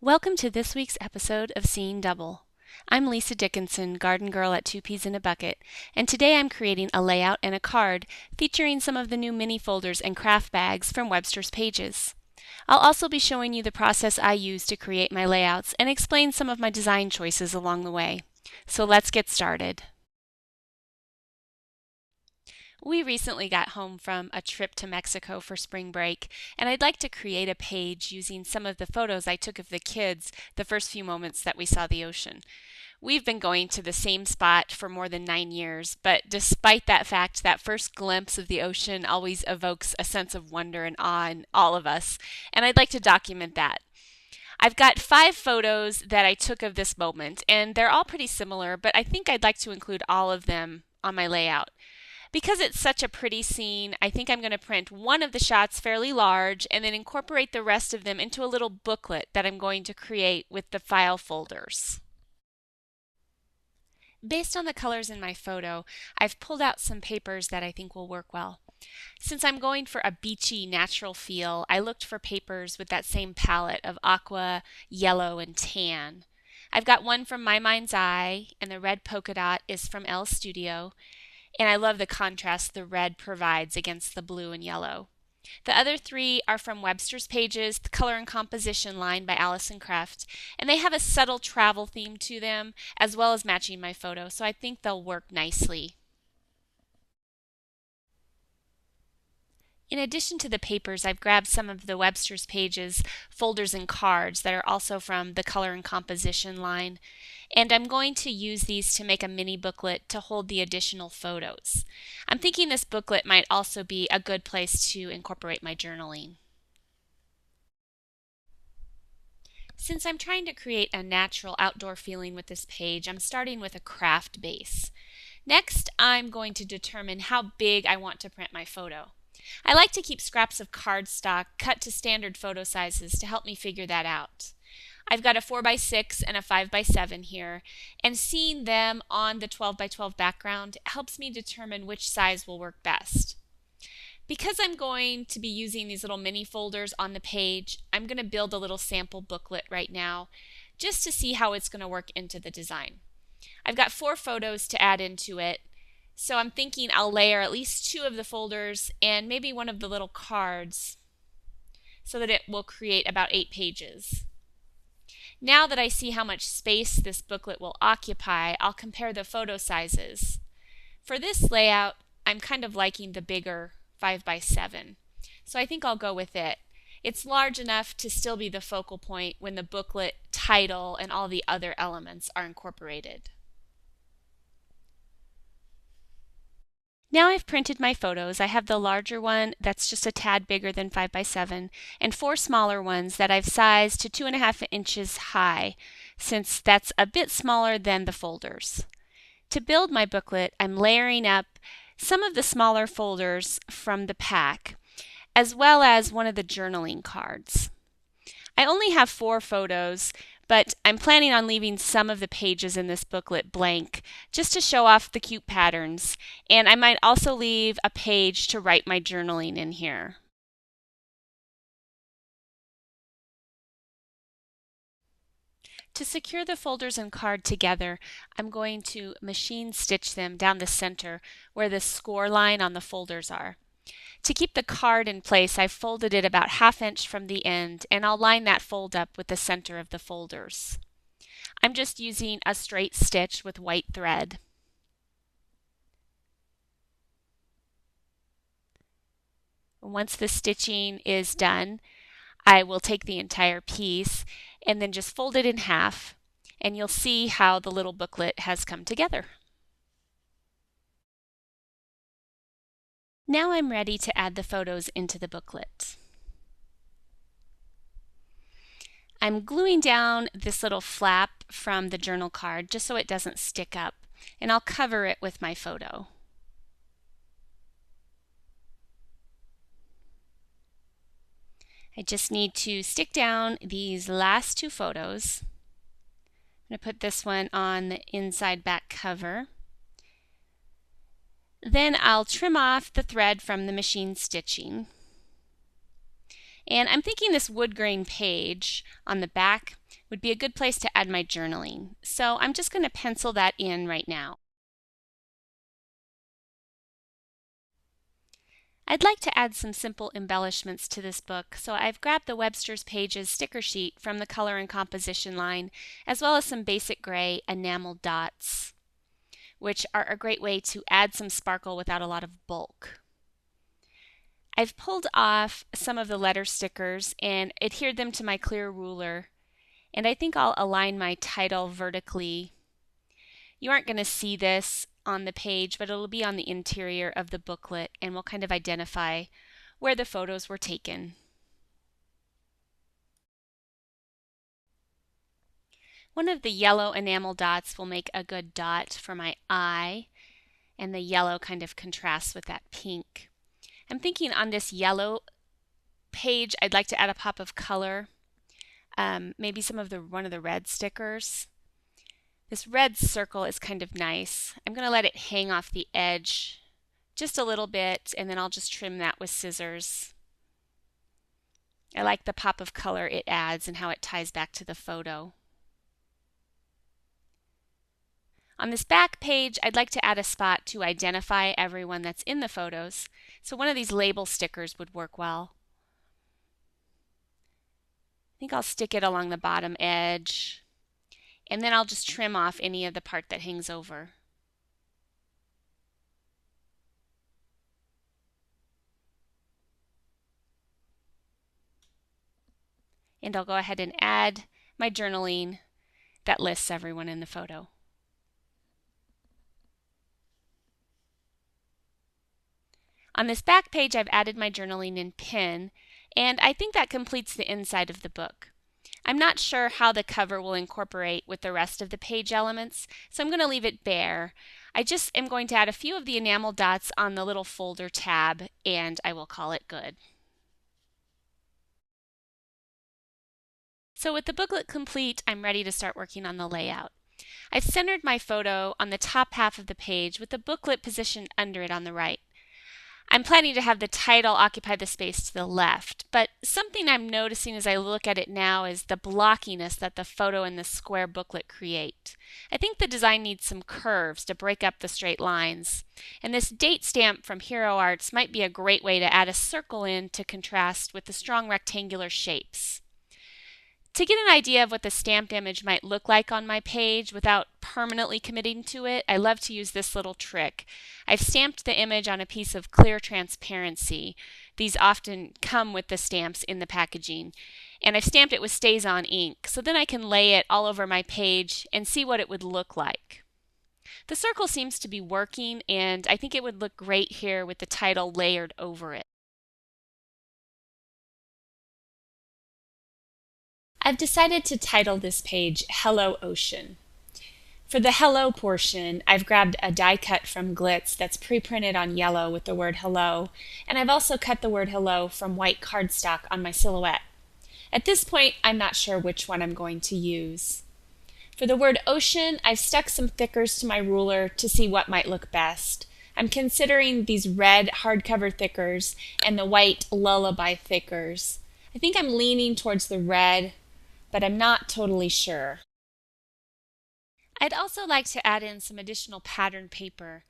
Welcome to this week's episode of Seeing Double. I'm Lisa Dickinson, garden girl at Two Peas in a Bucket, and today I'm creating a layout and a card featuring some of the new mini folders and craft bags from Webster's Pages. I'll also be showing you the process I use to create my layouts and explain some of my design choices along the way. So let's get started. We recently got home from a trip to Mexico for spring break, and I'd like to create a page using some of the photos I took of the kids the first few moments that we saw the ocean. We've been going to the same spot for more than 9 years, but despite that fact, that first glimpse of the ocean always evokes a sense of wonder and awe in all of us, and I'd like to document that. I've got 5 photos that I took of this moment, and they're all pretty similar, but I think I'd like to include all of them on my layout. Because it's such a pretty scene, I think I'm going to print one of the shots fairly large and then incorporate the rest of them into a little booklet that I'm going to create with the file folders. Based on the colors in my photo, I've pulled out some papers that I think will work well. Since I'm going for a beachy, natural feel, I looked for papers with that same palette of aqua, yellow, and tan. I've got one from My Mind's Eye, and the red polka dot is from Elle Studio. And I love the contrast the red provides against the blue and yellow. The other 3 are from Webster's Pages, the Color and Composition line by Alison Kreft, and they have a subtle travel theme to them as well as matching my photo, so I think they'll work nicely. In addition to the papers, I've grabbed some of the Webster's Pages folders and cards that are also from the Color and Composition line, and I'm going to use these to make a mini booklet to hold the additional photos. I'm thinking this booklet might also be a good place to incorporate my journaling. Since I'm trying to create a natural outdoor feeling with this page, I'm starting with a craft base. Next, I'm going to determine how big I want to print my photo. I like to keep scraps of cardstock cut to standard photo sizes to help me figure that out. I've got a 4x6 and a 5x7 here, and seeing them on the 12x12 background helps me determine which size will work best. Because I'm going to be using these little mini folders on the page, I'm going to build a little sample booklet right now just to see how it's going to work into the design. I've got 4 photos to add into it, so I'm thinking I'll layer at least 2 of the folders and maybe one of the little cards so that it will create about 8 pages. Now that I see how much space this booklet will occupy, I'll compare the photo sizes. For this layout, I'm kind of liking the bigger 5x7, so I think I'll go with it. It's large enough to still be the focal point when the booklet, title, and all the other elements are incorporated. Now I've printed my photos. I have the larger one that's just a tad bigger than 5x7 and 4 smaller ones that I've sized to 2.5 inches high, since that's a bit smaller than the folders. To build my booklet, I'm layering up some of the smaller folders from the pack, as well as one of the journaling cards. I only have 4 photos, but I'm planning on leaving some of the pages in this booklet blank just to show off the cute patterns, and I might also leave a page to write my journaling in here. To secure the folders and card together, I'm going to machine stitch them down the center where the score line on the folders are. To keep the card in place, I've folded it about 1/2 inch from the end, and I'll line that fold up with the center of the folders. I'm just using a straight stitch with white thread. Once the stitching is done, I will take the entire piece and then just fold it in half, and you'll see how the little booklet has come together. Now I'm ready to add the photos into the booklet. I'm gluing down this little flap from the journal card just so it doesn't stick up, and I'll cover it with my photo. I just need to stick down these last 2 photos. I'm going to put this one on the inside back cover. Then I'll trim off the thread from the machine stitching. And I'm thinking this wood grain page on the back would be a good place to add my journaling. So I'm just going to pencil that in right now. I'd like to add some simple embellishments to this book, so I've grabbed the Webster's Pages sticker sheet from the color and composition line, as well as some basic gray enamel dots, which are a great way to add some sparkle without a lot of bulk. I've pulled off some of the letter stickers and adhered them to my clear ruler, and I think I'll align my title vertically. You aren't going to see this on the page, but it'll be on the interior of the booklet and will kind of identify where the photos were taken. One of the yellow enamel dots will make a good dot for my eye, and the yellow kind of contrasts with that pink. I'm thinking on this yellow page I'd like to add a pop of color, maybe one of the red stickers. This red circle is kind of nice. I'm going to let it hang off the edge just a little bit, and then I'll just trim that with scissors. I like the pop of color it adds and how it ties back to the photo. On this back page, I'd like to add a spot to identify everyone that's in the photos. So one of these label stickers would work well. I think I'll stick it along the bottom edge, and then I'll just trim off any of the part that hangs over. And I'll go ahead and add my journaling that lists everyone in the photo. On this back page, I've added my journaling in pen, and I think that completes the inside of the book. I'm not sure how the cover will incorporate with the rest of the page elements, so I'm going to leave it bare. I just am going to add a few of the enamel dots on the little folder tab, and I will call it good. So with the booklet complete, I'm ready to start working on the layout. I've centered my photo on the top half of the page with the booklet positioned under it on the right. I'm planning to have the title occupy the space to the left, but something I'm noticing as I look at it now is the blockiness that the photo and the square booklet create. I think the design needs some curves to break up the straight lines, and this date stamp from Hero Arts might be a great way to add a circle in to contrast with the strong rectangular shapes. To get an idea of what the stamped image might look like on my page without permanently committing to it, I love to use this little trick. I've stamped the image on a piece of clear transparency. These often come with the stamps in the packaging. And I've stamped it with StazOn ink, so then I can lay it all over my page and see what it would look like. The circle seems to be working, and I think it would look great here with the title layered over it. I've decided to title this page Hello Ocean. For the hello portion, I've grabbed a die cut from Glitz that's pre-printed on yellow with the word hello, and I've also cut the word hello from white cardstock on my silhouette. At this point, I'm not sure which one I'm going to use. For the word ocean, I've stuck some thickers to my ruler to see what might look best. I'm considering these red hardcover thickers and the white lullaby thickers. I think I'm leaning towards the red, but I'm not totally sure. I'd also like to add in some additional pattern paper,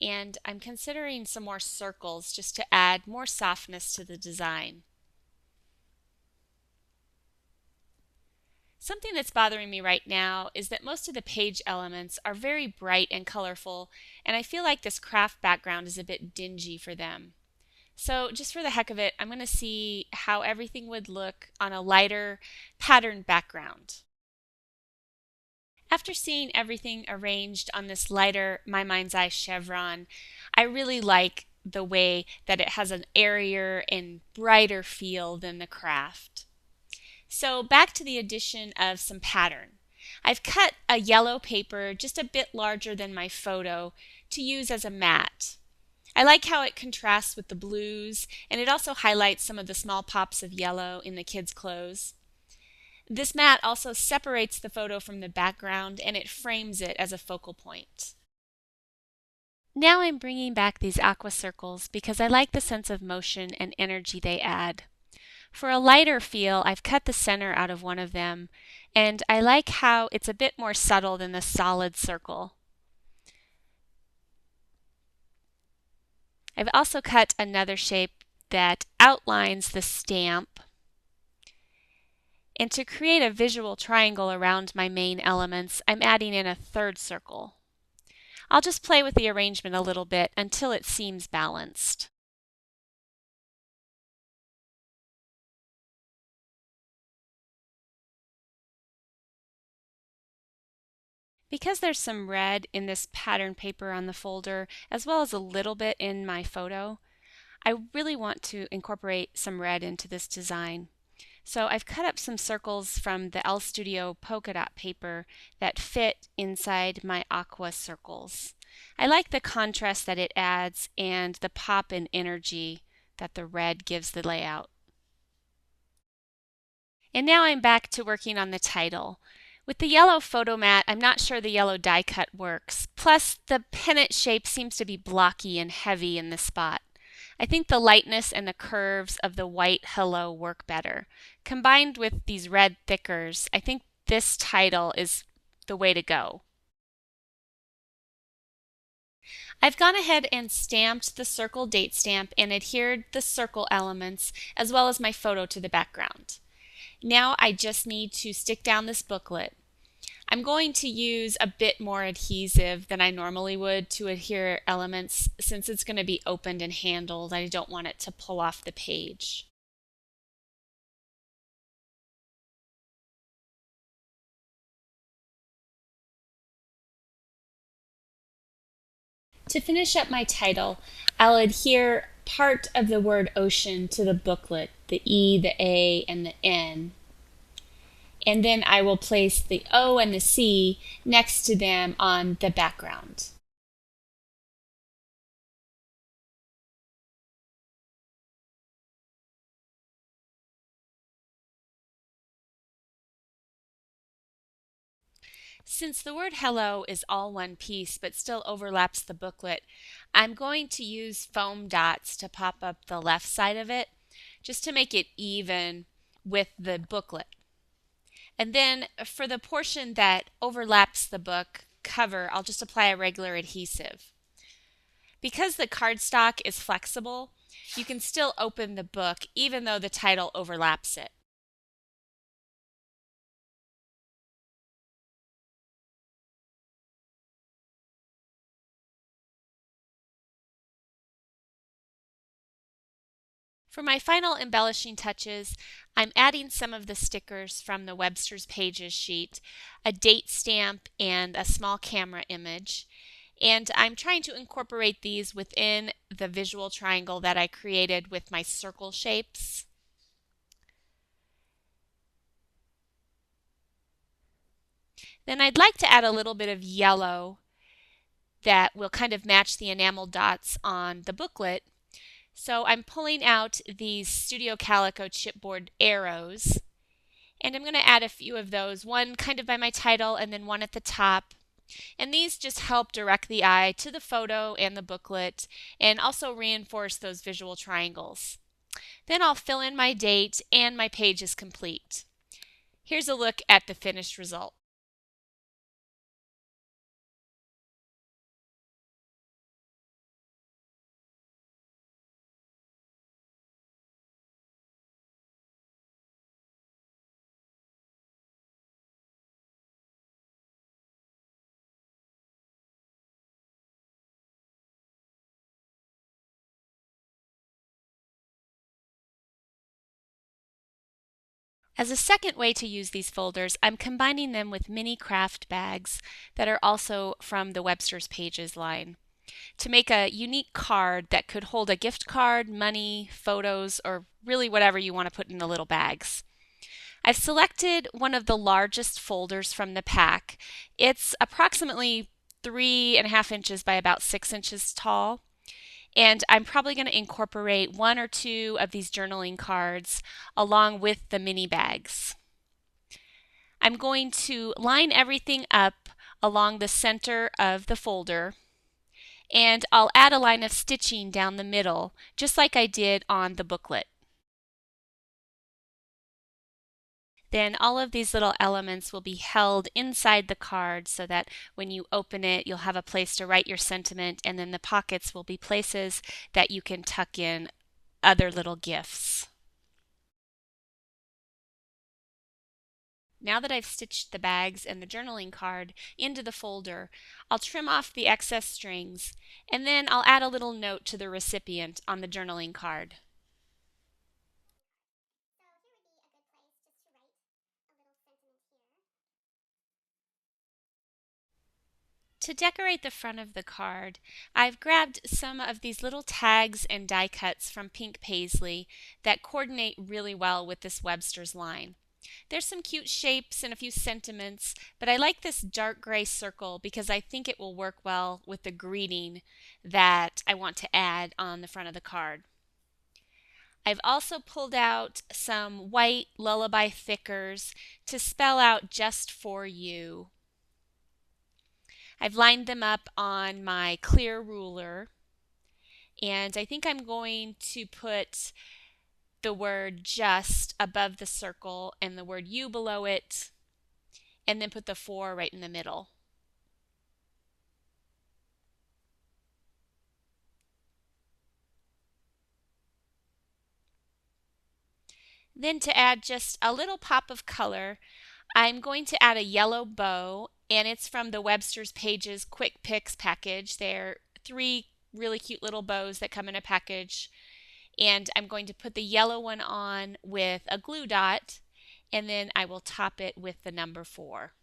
and I'm considering some more circles just to add more softness to the design. Something that's bothering me right now is that most of the page elements are very bright and colorful, and I feel like this craft background is a bit dingy for them. So just for the heck of it, I'm going to see how everything would look on a lighter patterned background. After seeing everything arranged on this lighter My Mind's Eye chevron, I really like the way that it has an airier and brighter feel than the craft. So back to the addition of some pattern. I've cut a yellow paper just a bit larger than my photo to use as a mat. I like how it contrasts with the blues, and it also highlights some of the small pops of yellow in the kids' clothes. This mat also separates the photo from the background, and it frames it as a focal point. Now I'm bringing back these aqua circles because I like the sense of motion and energy they add. For a lighter feel, I've cut the center out of one of them, and I like how it's a bit more subtle than the solid circle. I've also cut another shape that outlines the stamp. And to create a visual triangle around my main elements, I'm adding in a third circle. I'll just play with the arrangement a little bit until it seems balanced. Because there's some red in this pattern paper on the folder, as well as a little bit in my photo, I really want to incorporate some red into this design. So I've cut up some circles from the L Studio polka dot paper that fit inside my aqua circles. I like the contrast that it adds and the pop and energy that the red gives the layout. And now I'm back to working on the title. With the yellow photo mat, I'm not sure the yellow die cut works. Plus, the pennant shape seems to be blocky and heavy in this spot. I think the lightness and the curves of the white hello work better. Combined with these red thickers, I think this title is the way to go. I've gone ahead and stamped the circle date stamp and adhered the circle elements as well as my photo to the background. Now I just need to stick down this booklet. I'm going to use a bit more adhesive than I normally would to adhere elements since it's going to be opened and handled. I don't want it to pull off the page. To finish up my title, I'll adhere part of the word ocean to the booklet, the E, the A, and the N. And then I will place the O and the C next to them on the background. Since the word hello is all one piece but still overlaps the booklet, I'm going to use foam dots to pop up the left side of it just to make it even with the booklet. And then for the portion that overlaps the book cover, I'll just apply a regular adhesive. Because the cardstock is flexible, you can still open the book even though the title overlaps it. For my final embellishing touches, I'm adding some of the stickers from the Webster's Pages sheet, a date stamp, and a small camera image. And I'm trying to incorporate these within the visual triangle that I created with my circle shapes. Then I'd like to add a little bit of yellow that will kind of match the enamel dots on the booklet. So I'm pulling out these Studio Calico chipboard arrows, and I'm going to add a few of those, one kind of by my title and then one at the top. And these just help direct the eye to the photo and the booklet and also reinforce those visual triangles. Then I'll fill in my date and my page is complete. Here's a look at the finished result. As a second way to use these folders, I'm combining them with mini craft bags that are also from the Webster's Pages line to make a unique card that could hold a gift card, money, photos, or really whatever you want to put in the little bags. I've selected one of the largest folders from the pack. It's approximately 3.5 inches by about 6 inches tall. And I'm probably going to incorporate one or two of these journaling cards along with the mini bags. I'm going to line everything up along the center of the folder, and I'll add a line of stitching down the middle, just like I did on the booklet. Then all of these little elements will be held inside the card so that when you open it, you'll have a place to write your sentiment, and then the pockets will be places that you can tuck in other little gifts. Now that I've stitched the bags and the journaling card into the folder, I'll trim off the excess strings, and then I'll add a little note to the recipient on the journaling card. To decorate the front of the card, I've grabbed some of these little tags and die cuts from Pink Paislee that coordinate really well with this Webster's line. There's some cute shapes and a few sentiments, but I like this dark gray circle because I think it will work well with the greeting that I want to add on the front of the card. I've also pulled out some white lullaby thickers to spell out "just for you." I've lined them up on my clear ruler, and I think I'm going to put the word "just" above the circle and the word "you" below it, and then put the "for" right in the middle. Then to add just a little pop of color, I'm going to add a yellow bow, and it's from the Webster's Pages Quick Picks package. They're 3 really cute little bows that come in a package, and I'm going to put the yellow one on with a glue dot, and then I will top it with the number 4.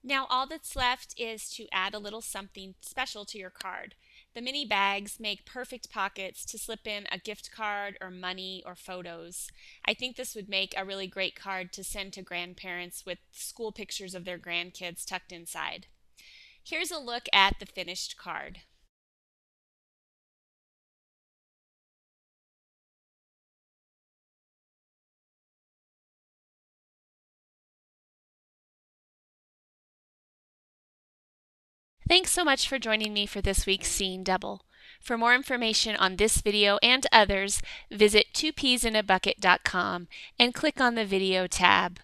Now all that's left is to add a little something special to your card. The mini bags make perfect pockets to slip in a gift card or money or photos. I think this would make a really great card to send to grandparents with school pictures of their grandkids tucked inside. Here's a look at the finished card. Thanks so much for joining me for this week's Seeing Double. For more information on this video and others, visit 2peasinabucket.com and click on the video tab.